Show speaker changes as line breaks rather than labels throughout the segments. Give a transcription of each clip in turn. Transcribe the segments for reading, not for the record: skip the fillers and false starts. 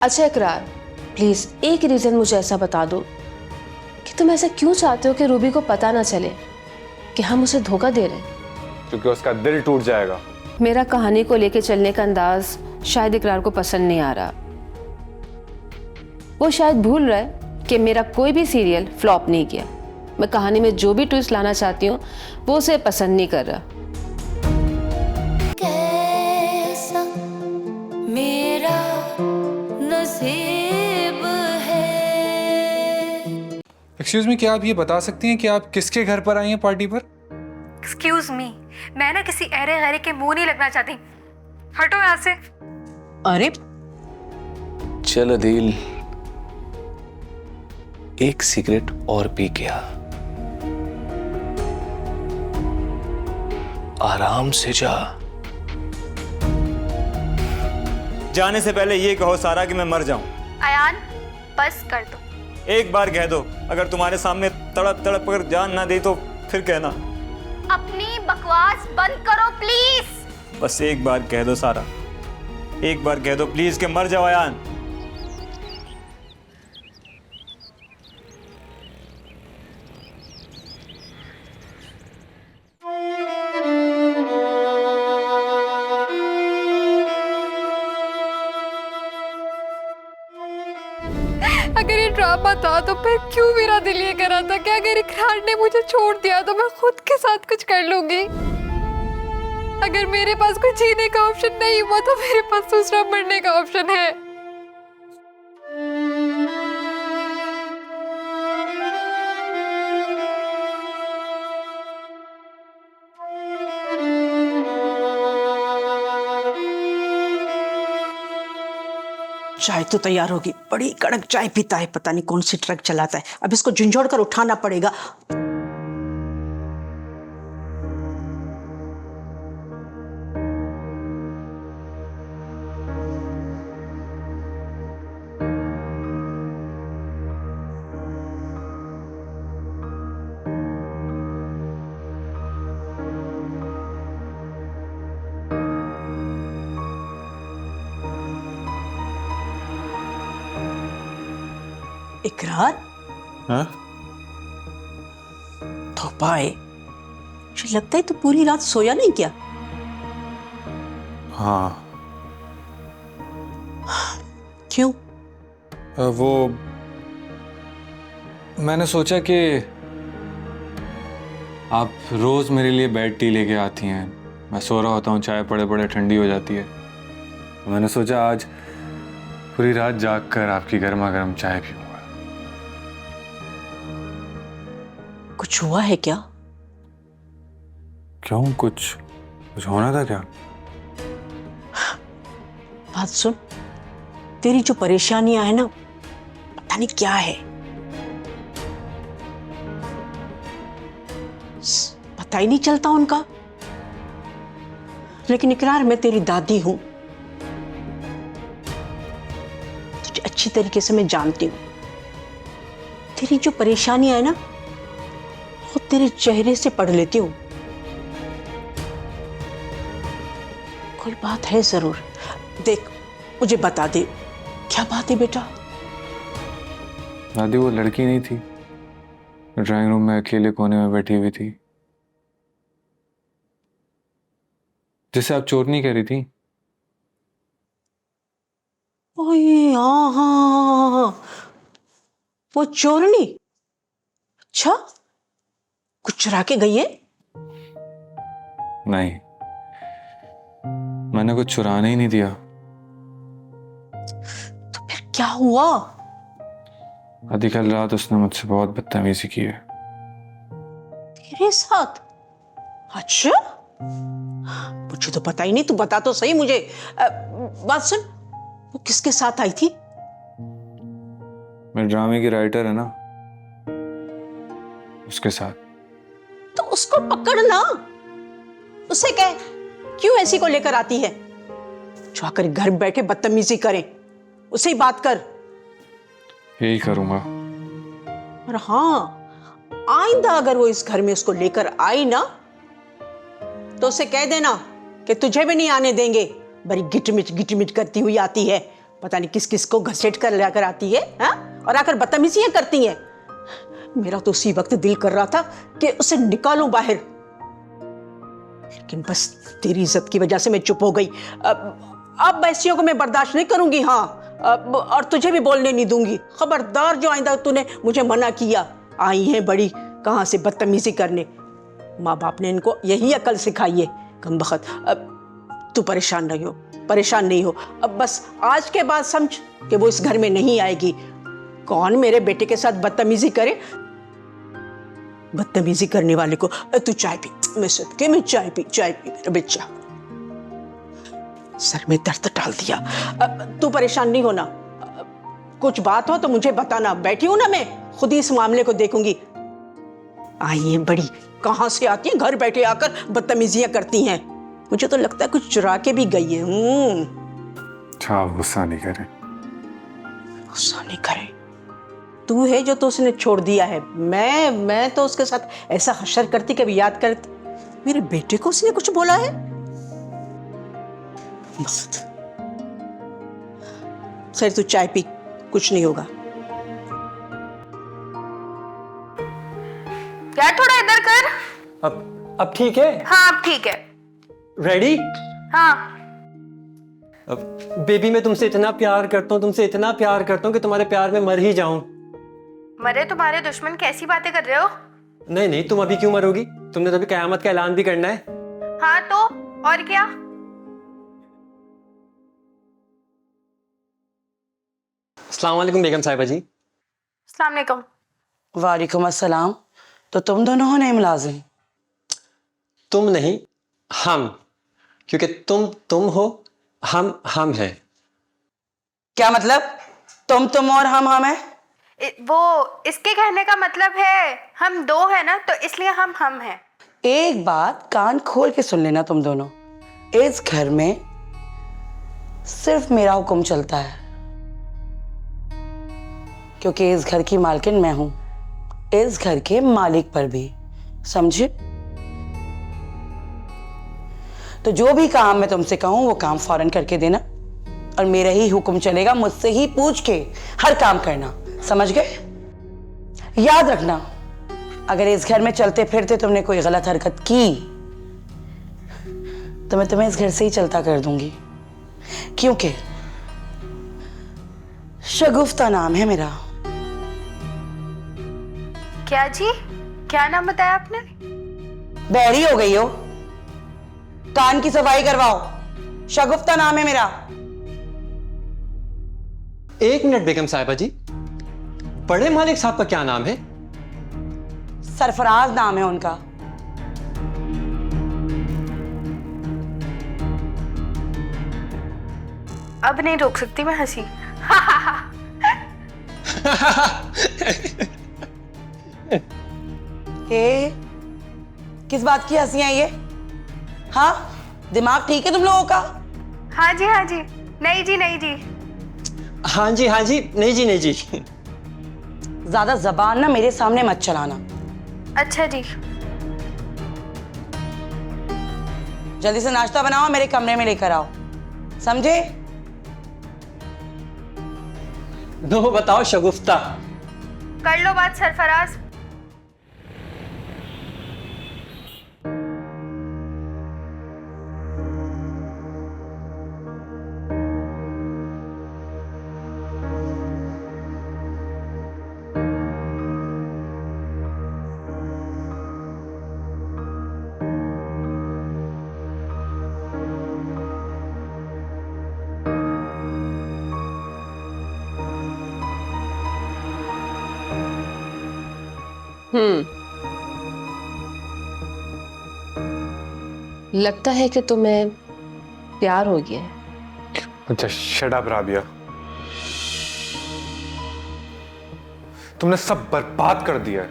अच्छा इकरार, प्लीज एक रीजन मुझे ऐसा बता दो कि तुम ऐसा क्यों चाहते हो कि रूबी को पता ना चले कि हम उसे धोखा दे रहे हैं।
क्योंकि उसका दिल टूट जाएगा।
मेरा कहानी को लेके चलने का अंदाज शायद इकरार को पसंद नहीं आ रहा। वो शायद भूल रहा है कि मेरा कोई भी सीरियल फ्लॉप नहीं किया। मैं कहानी में जो भी ट्विस्ट लाना चाहती हूँ वो उसे पसंद नहीं कर रहा।
कैसा मेरा नसीब है।
एक्सक्यूज मी, क्या आप ये बता सकती हैं कि आप किसके घर पर आई हैं पार्टी पर?
एक्सक्यूज मी, मैं ना किसी अरे गरे के मुंह नहीं लगना चाहती। हटो यहाँ से।
अरे
चल अदील, एक सिगरेट और पी के आ, आराम से जा।
जाने से पहले ये कहो सारा कि मैं मर जाऊं।
अयान, बस कर दो।
एक बार कह दो, अगर तुम्हारे सामने तड़प तड़प कर जान ना दे तो फिर कहना।
अपनी बकवास बंद करो प्लीज।
बस एक बार कह दो सारा, एक बार कह दो प्लीज कि मर जाओ अयान।
अगर ये ड्रामा था तो फिर क्यों मेरा दिल ये करा था कि अगर इकरार ने मुझे छोड़ दिया तो मैं खुद के साथ कुछ कर लूंगी। अगर मेरे पास कोई जीने का ऑप्शन नहीं हुआ तो मेरे पास दूसरा मरने का ऑप्शन है।
चाय तो तैयार होगी। बड़ी कड़क चाय पीता है, पता नहीं कौन सी ट्रक चलाता है। अब इसको झंझोड़ कर उठाना पड़ेगा। इकरार,
हाँ?
धोपा है। मुझे लगता है तू पूरी रात सोया नहीं क्या?
हाँ।
क्यों?
वो मैंने सोचा कि आप रोज मेरे लिए बेड टी लेके आती हैं। मैं सो रहा होता हूँ, चाय पड़े पड़े ठंडी हो जाती है। मैंने सोचा आज पूरी रात जाग कर आपकी गर्मा गर्म चाय पीऊंगा।
कुछ हुआ है क्या?
क्यों, कुछ होना था क्या?
बात सुन, तेरी जो परेशानियां है ना, पता नहीं क्या है। पता ही नहीं चलता उनका। लेकिन इकरार, मैं तेरी दादी हूं, तुझे अच्छी तरीके से मैं जानती हूं। तेरी जो परेशानियां है ना, वो तेरे चेहरे से पढ़ लेती हूं। कोई बात है जरूर। देख, मुझे बता दे, क्या बात है बेटा?
दादी, वो लड़की नहीं थी ड्राइंग रूम में अकेले कोने में बैठी हुई थी, जिसे आप चोरनी कह रही थी?
ओए हाँ हाँ हाँ, वो चोरनी। अच्छा, कुछ चुरा के गई है?
नहीं, मैंने कुछ चुराने ही नहीं दिया।
तो फिर क्या हुआ?
आदि कल रात उसने मुझसे बहुत बदतमीजी की है।
तेरे साथ? अच्छा, मुझे तो पता ही नहीं। तू बता तो सही मुझे। बात सुन, वो किसके साथ आई थी?
मेरे ड्रामे की राइटर है ना, उसके साथ।
तो उसको पकड़ना, उसे कह क्यों ऐसी को लेकर आती है, जो आकर घर बैठे बदतमीजी करे। उसे ही बात कर।
यही करूंगा।
और हाँ, आइंदा अगर वो इस घर में उसको लेकर आई ना, तो उसे कह देना कि तुझे भी नहीं आने देंगे। बड़ी गिटमिट करती हुई आती है, पता नहीं किस किस को घसीट कर लाकर आती है, हाँ? और आकर बदतमीजियां करती हैं। मेरा तो उसी वक्त दिल कर रहा था कि उसे निकालूं बाहर, लेकिन बस तेरी इज्जत की वजह से मैं चुप हो गई। अब ऐसियों को मैं बर्दाश्त नहीं करूंगी, हाँ। और तुझे भी बोलने नहीं दूंगी। खबरदार जो आइंदा तूने मुझे मना किया। आई है बड़ी कहाँ से बदतमीजी करने। माँ बाप ने इनको यही अकल सिखाई है। कमबख्त, तू परेशान नहीं हो, परेशान नहीं हो। अब बस आज के बाद समझ कि वो इस घर में नहीं आएगी। कौन मेरे बेटे के साथ बदतमीजी करे? बदतमीजी करने वाले को तू चाय पी। मैं सदके में चाय पी मेरा बच्चा। सर में दर्द डाल दिया। तू परेशान नहीं होना। कुछ बात हो तो मुझे बताना। बैठी हूं ना, मैं खुद ही इस मामले को देखूंगी। आई है बड़ी कहां से आती है, घर बैठे आकर बदतमीजियां करती हैं। मुझे तो लगता है कुछ चुरा के भी गई है।
अच्छा, गुस्सा नहीं करे।
गुस्सा नहीं करे? तू है जो तो उसने छोड़ दिया है। मैं तो उसके साथ ऐसा हशर करती, कभी याद करती। मेरे बेटे को उसने कुछ बोला है? सर तू चाय पी, कुछ नहीं होगा।
यार थोड़ा इधर कर।
अब ठीक है?
हाँ अब ठीक है।
रेडी?
हाँ।
अब बेबी, मैं तुमसे इतना प्यार करता हूँ, तुमसे इतना प्यार करता हूँ कि तुम्हारे प्यार में मर ही जाऊं।
मरे तुम्हारे दुश्मन, कैसी बातें कर रहे हो?
नहीं नहीं, तुम अभी क्यों मरोगी? तुमने तो अभी कयामत का ऐलान भी करना है।
हाँ तो और क्या?
अस्सलाम वालेकुम बेगम साहिबा जी।
अस्सलाम वालेकुम।
वालेकुम अस्सलाम। तो तुम दोनों हो नए मुलाजिम?
तुम नहीं, हम। क्योंकि तुम हो, हम हैं।
क्या मतलब? तुम और हम है?
वो इसके कहने का मतलब है हम दो हैं ना, तो इसलिए हम हैं।
एक बात कान खोल के सुन लेना तुम दोनों। इस घर में सिर्फ मेरा हुक्म चलता है, क्योंकि इस घर की मालकिन मैं हूं, इस घर के मालिक पर भी, समझे? तो जो भी काम मैं तुमसे कहूं वो काम फौरन करके देना, और मेरा ही हुक्म चलेगा। मुझसे ही पूछ के हर काम करना, समझ गए? याद रखना, अगर इस घर में चलते फिरते तुमने कोई गलत हरकत की तो मैं तुम्हें इस घर से ही चलता कर दूंगी, क्योंकि शगुफ्ता नाम है मेरा।
क्या जी? क्या नाम बताया आपने?
बहरी हो गई हो? कान की सफाई करवाओ। शगुफ्ता नाम है मेरा।
एक मिनट बेगम साहिबा जी, बड़े मालिक साहब का क्या नाम है?
सरफराज नाम है उनका।
अब नहीं रोक सकती मैं हंसी।
किस बात की हंसी है ये? हाँ, दिमाग ठीक है तुम लोगों का?
हाँ जी हाँ जी। नहीं जी नहीं जी।
हाँ जी हाँ जी, नहीं जी नहीं जी।
ज्यादा जबान ना मेरे सामने मत चलाना।
अच्छा जी।
जल्दी से नाश्ता बनाओ, मेरे कमरे में लेकर आओ, समझे?
दो बताओ शगुफ्ता।
कर लो बात सरफराज।
लगता है कि तुम्हें प्यार हो गया है।
अच्छा, शट अप राबिया। तुमने सब बर्बाद कर दिया है।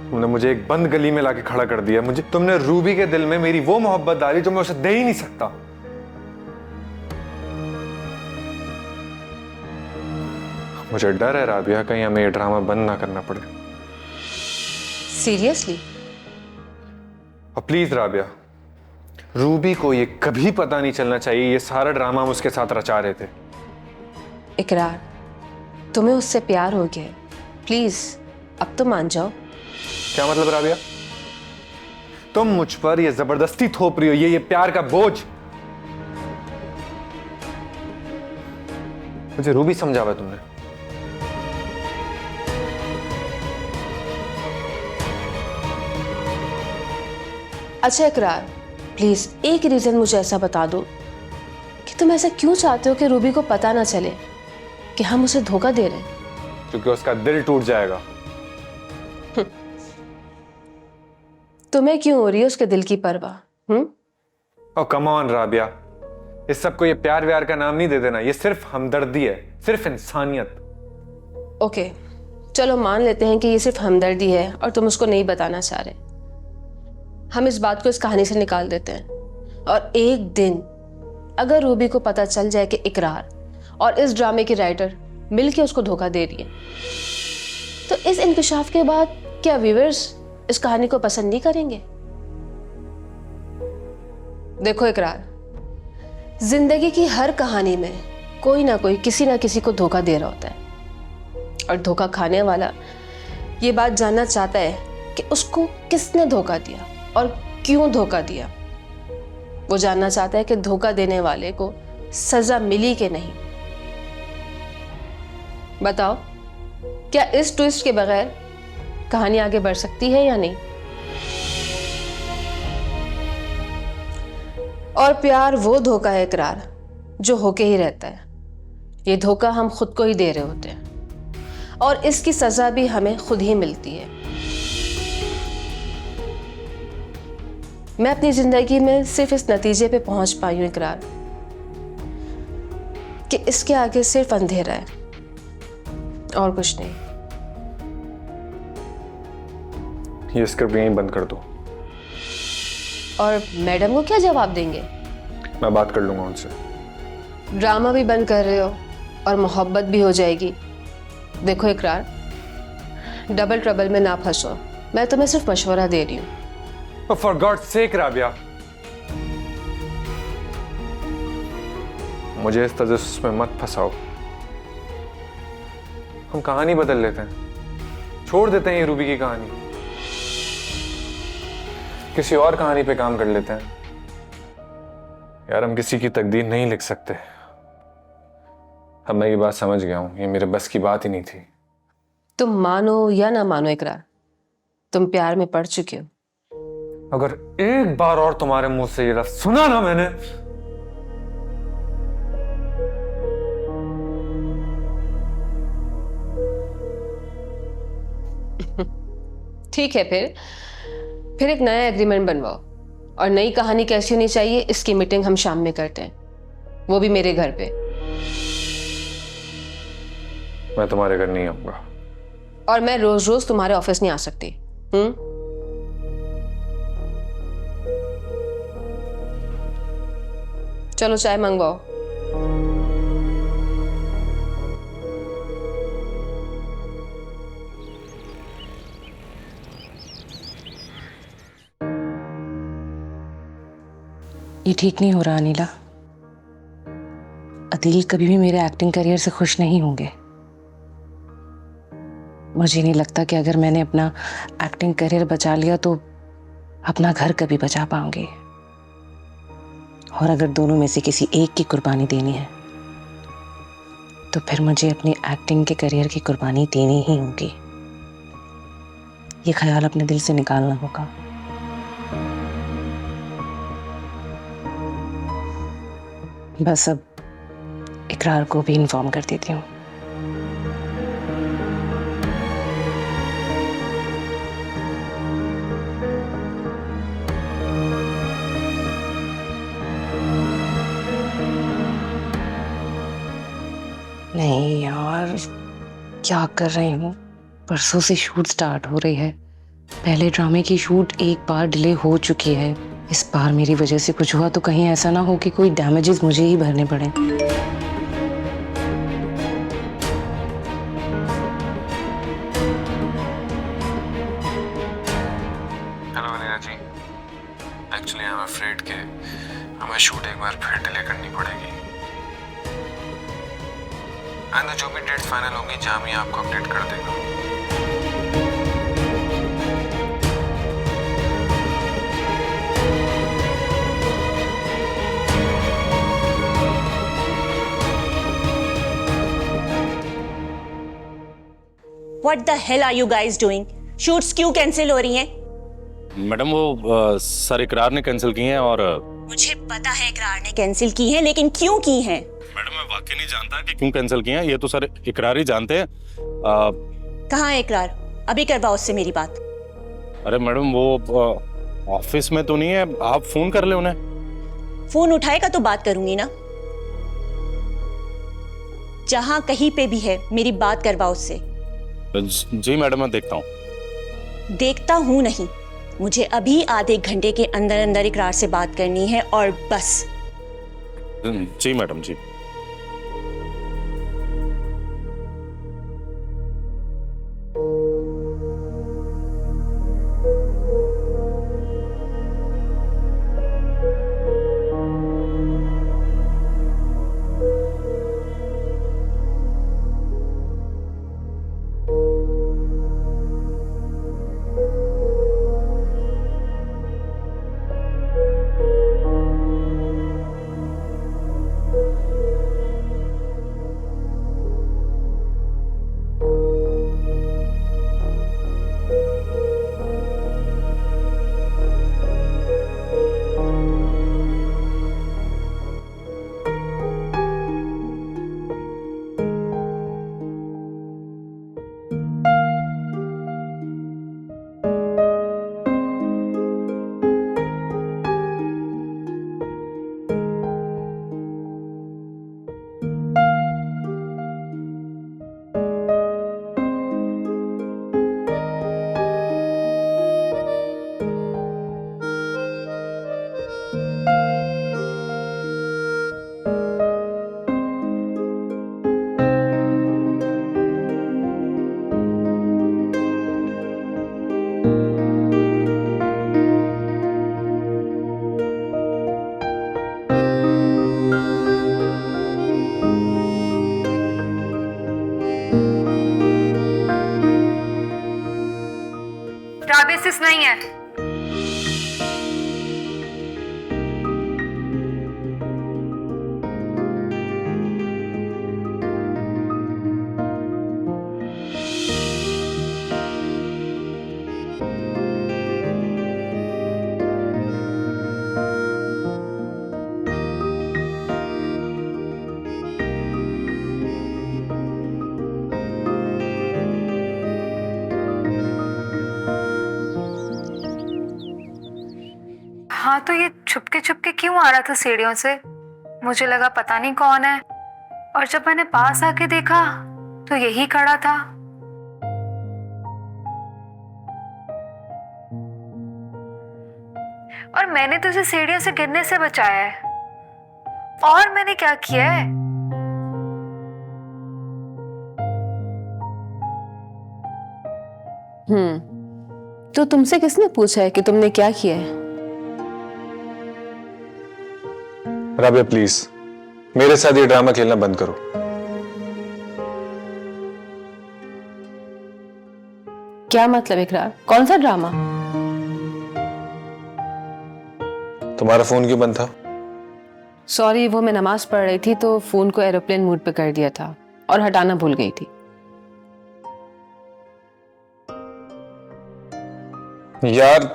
तुमने मुझे एक बंद गली में लाके खड़ा कर दिया। मुझे तुमने रूबी के दिल में मेरी वो मोहब्बत डाली जो मैं उसे दे ही नहीं सकता। मुझे डर है राबिया, कहीं हमें ये ड्रामा बंद ना करना पड़े।
सीरियसली?
और प्लीज राबिया, रूबी को ये कभी पता नहीं चलना चाहिए ये सारा ड्रामा हम उसके साथ रचा रहे थे।
इकरार, तुम्हें उससे प्यार हो गया है, प्लीज अब तो मान जाओ।
क्या मतलब राबिया? तुम मुझ पर ये जबरदस्ती थोप रही हो, ये प्यार का बोझ। मुझे रूबी समझावा तुमने।
अच्छा इकरार, प्लीज एक रीजन मुझे ऐसा बता दो कि तुम ऐसा क्यों चाहते हो कि रूबी को पता ना चले कि हम उसे धोखा दे रहे हैं।
क्योंकि उसका दिल टूट जाएगा।
तुम्हें क्यों हो रही है उसके दिल की परवाह?
ओ कम ऑन राबिया, इस सब को ये प्यार व्यार का नाम नहीं दे देना, ये सिर्फ हमदर्दी है, सिर्फ इंसानियत।
ओके, चलो मान लेते हैं कि ये सिर्फ हमदर्दी है और तुम उसको नहीं बताना चाह रहे। हम इस बात को इस कहानी से निकाल देते हैं, और एक दिन अगर रूबी को पता चल जाए कि इकरार और इस ड्रामे की राइटर मिलके उसको धोखा दे रही है, तो इस इंकशाफ के बाद क्या व्यूअर्स इस कहानी को पसंद नहीं करेंगे? देखो इकरार, जिंदगी की हर कहानी में कोई ना कोई किसी ना किसी को धोखा दे रहा होता है, और धोखा खाने वाला ये बात जानना चाहता है कि उसको किसने धोखा दिया और क्यों धोखा दिया। वो जानना चाहता है कि धोखा देने वाले को सजा मिली कि नहीं। बताओ, क्या इस ट्विस्ट के बगैर कहानी आगे बढ़ सकती है या नहीं? और प्यार वो धोखा है इकरार जो होके ही रहता है। ये धोखा हम खुद को ही दे रहे होते हैं, और इसकी सजा भी हमें खुद ही मिलती है। मैं अपनी जिंदगी में सिर्फ इस नतीजे पे पहुंच पाई हूं इकरार कि इसके आगे सिर्फ अंधेरा है और कुछ नहीं।
ये स्क्रिप्ट यहीं बंद कर दो।
और मैडम को क्या जवाब देंगे?
मैं बात कर लूंगा उनसे।
ड्रामा भी बंद कर रहे हो और मोहब्बत भी हो जाएगी। देखो इकरार, डबल ट्रबल में ना फंसो। मैं तुम्हें सिर्फ मशवरा दे रही हूँ।
फॉर गॉड सेक राबिया, मुझे इस तजस्सुस में मत फंसाओ। हम कहानी बदल लेते हैं, छोड़ देते हैं ये रूबी की कहानी, किसी और कहानी पे काम कर लेते हैं। यार हम किसी की तकदीर नहीं लिख सकते। अब मैं ये बात समझ गया हूं, ये मेरे बस की बात ही नहीं थी।
तुम मानो या ना मानो इकरार, तुम प्यार में पड़ चुके हो।
अगर एक बार और तुम्हारे मुंह से ये लफ्ज सुना ना मैंने,
ठीक है, फिर एक नया एग्रीमेंट बनवाओ, और नई कहानी कैसी होनी चाहिए इसकी मीटिंग हम शाम में करते हैं, वो भी मेरे घर पे।
मैं तुम्हारे घर नहीं आऊंगा।
और मैं रोज रोज तुम्हारे ऑफिस नहीं आ सकती। चलो चाय मंगवाओ।
ये ठीक नहीं हो रहा अनिला। अदील कभी भी मेरे एक्टिंग करियर से खुश नहीं होंगे। मुझे नहीं लगता कि अगर मैंने अपना एक्टिंग करियर बचा लिया तो अपना घर कभी बचा पाऊंगी। और अगर दोनों में से किसी एक की कुर्बानी देनी है तो फिर मुझे अपनी एक्टिंग के करियर की कुर्बानी देनी ही होगी। ये ख्याल अपने दिल से निकालना होगा। बस अब इकरार को भी इन्फॉर्म कर देती हूँ। नहीं यार, क्या कर रही हूँ। परसों से शूट स्टार्ट हो रही है। पहले ड्रामे की शूट एक बार डिले हो चुकी है। इस बार मेरी वजह से कुछ हुआ तो कहीं ऐसा ना हो कि कोई डैमेजेस मुझे ही भरने पड़े।
Hello Anila ji, actually I am afraid के हमें शूट एक बार फिर डिले करनी पड़ेगी। एंड जो भी डेट्स फाइनल होंगी जामी आपको अपडेट कर देगा।
What the hell are you guys doing? Shoots क्यों कैंसिल हो रही हैं?
मैडम वो सर इकरार ने कैंसिल की हैं और
मुझे पता है इकरार ने कैंसिल की हैं, लेकिन क्यों की हैं?
मैडम मैं वाकई नहीं जानता कि क्यों कैंसिल की हैं, ये तो सर इकरार ही जानते हैं।
कहाँ है इकरार? अभी करवाओ उससे मेरी बात।
अरे मैडम वो ऑफिस में तो नहीं है, आप फोन कर ले उन्हें।
फोन उठाएगा तो बात करूंगी ना। जहां कहीं पे भी है मेरी बात करवाओ उससे।
जी मैडम मैं देखता हूँ।
देखता हूं नहीं, मुझे अभी आधे घंटे के अंदर अंदर इकरार से बात करनी है और बस।
जी मैडम जी।
डायबिसिस नहीं है। हाँ तो ये छुपके छुपके क्यों आ रहा था सीढ़ियों से? मुझे लगा पता नहीं कौन है, और जब मैंने पास आके देखा तो यही खड़ा था। और मैंने तो उसे सीढ़ियों से गिरने से बचाया है। और मैंने क्या किया है?
तो तुमसे किसने पूछा है कि तुमने क्या किया है?
राबिया प्लीज मेरे साथ ये ड्रामा खेलना बंद करो।
क्या मतलब इकरार? कौन सा ड्रामा?
तुम्हारा फोन क्यों बंद था?
सॉरी, वो मैं नमाज पढ़ रही थी तो फोन को एरोप्लेन मोड पे कर दिया था और हटाना भूल गई थी।
यार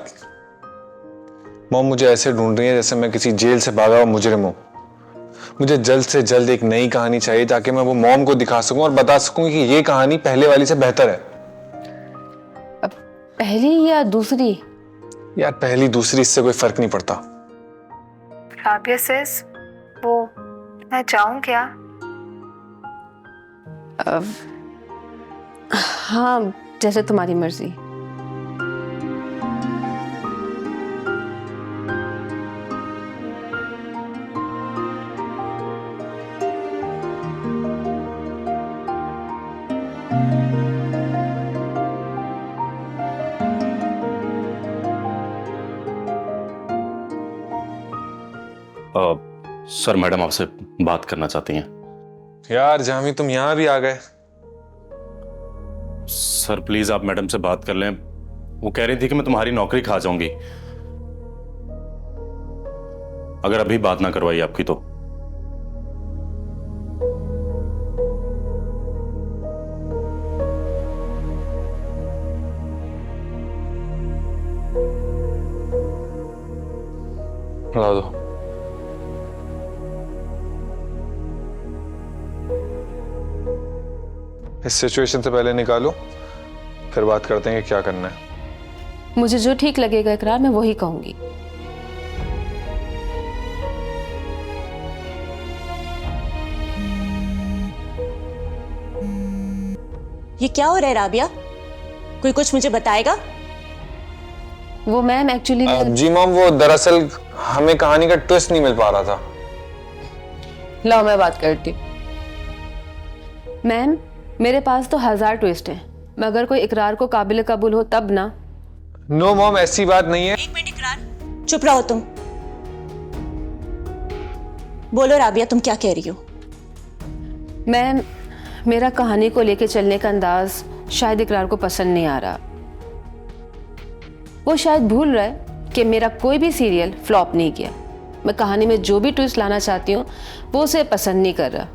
मॉम मुझे ऐसे ढूंढ रही है जैसे मैं किसी जेल से भागा हुआ मुजरिम हूं। मुझे जल्द से जल्द एक नई कहानी चाहिए ताकि मैं वो मॉम को दिखा सकूं और बता सकूं कि ये कहानी पहले वाली से बेहतर है।
अब पहली या दूसरी?
यार पहली दूसरी इससे कोई फर्क नहीं पड़ता।
राबिया सिस, वो मैं जाऊं क्या?
हाँ, जैसे तुम्हारी मर्जी।
सर मैडम आपसे बात करना चाहती हैं।
यार जामी, तुम यहां भी आ गए।
सर प्लीज आप मैडम से बात कर लें। वो कह रही थी कि मैं तुम्हारी नौकरी खा जाऊंगी अगर अभी बात ना करवाई आपकी तो।
ला दो। इस सिचुएशन से पहले निकालो, फिर बात करते हैं कि क्या करना है।
मुझे जो ठीक लगेगा इकरार, मैं वही कहूंगी।
ये क्या हो रहा है राबिया? कोई कुछ मुझे बताएगा?
वो मैम एक्चुअली
जी मॉम, वो दरअसल हमें कहानी का ट्विस्ट नहीं मिल पा रहा था।
लाओ मैं बात करती हूँ। मैम मेरे पास तो 1000 ट्विस्ट हैं, मगर कोई इकरार को काबिल कबूल हो तब ना।
नो मॉम, ऐसी बात नहीं है।
एक मिनट इकरार, चुप रहो तुम। बोलो राबिया, तुम क्या कह रही हो?
मैम मेरा कहानी को लेके चलने का अंदाज शायद इकरार को पसंद नहीं आ रहा। वो शायद भूल रहा है कि मेरा कोई भी सीरियल फ्लॉप नहीं किया। मैं कहानी में जो भी ट्विस्ट लाना चाहती हूँ वो उसे पसंद नहीं कर रहा।